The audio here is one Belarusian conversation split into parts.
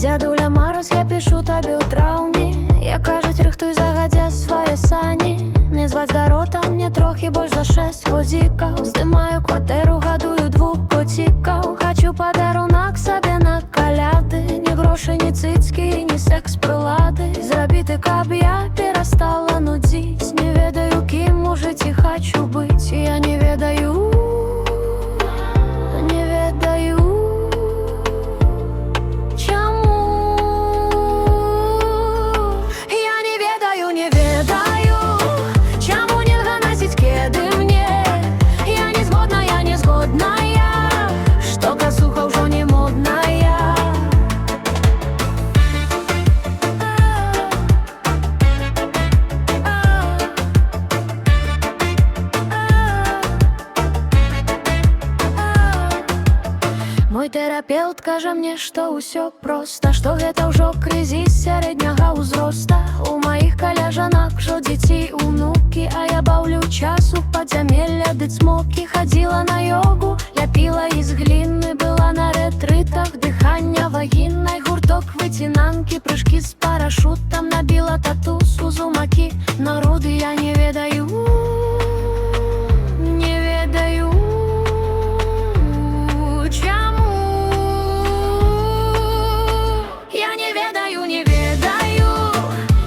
Дзядуля Марус, я пишу табе ў траўні. Я кажуць, рыхтуй загадзя свае сані. Не зваць дарота, мне трохі больш за 6 годзікаў. Здымаю кватэру, гадую 2 коцікаў. Хачу падарунак сабе на каляды. Ні грошы, ні цыцкі, ні секс-прылады. Зрабіты, каб я перастала нудзіць. Не ведаю, кім у жыцці хачу быць. Я не ведаю, не ведаю, чаму. Я не ведаю, не ведаю, чаму нельга насіць кеды мне. Я не згодна, я не згодная, што касуха ўжо не модная. Мой тэрапеўт кажа мне, што ўсё проста, што гэта ўжо крызіс сярэдняга ўзроста. У маіх каляжанак жо дзеці, унукі, а я баўлю час у падзямелля ды цмокі. Хадзіла на йогу, ляпіла з гліны, была на рэтрытах дыхання вагіннай. Гурток выцінанкі, прыжкі з парашутам, набіла тату з узумакі. Народы я не ведаю, не ведаю, чаму. Я не ведаю, не ведаю,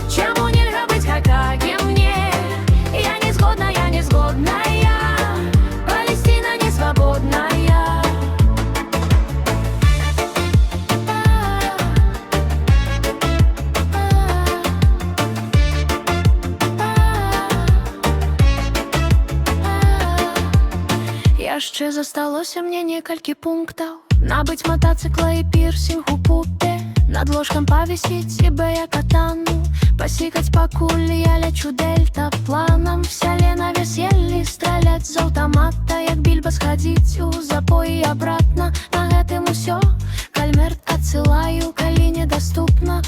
чаму нельга быць как і мне. Я не згодна, я не згодная, Палесціна не свабодная. Яшчэ засталося мне некалькі пунктаў: набыць матацыкла і пірсінг у пупе, над ложкам павісіць і катану, пасікаць пакуль я лячу дельтапланам. Сяле на вяселлі страляць з аўтамата, як більба схадзіць у запой і абратна. На гэтым усё, кальмерт адсылаю, калі недаступна.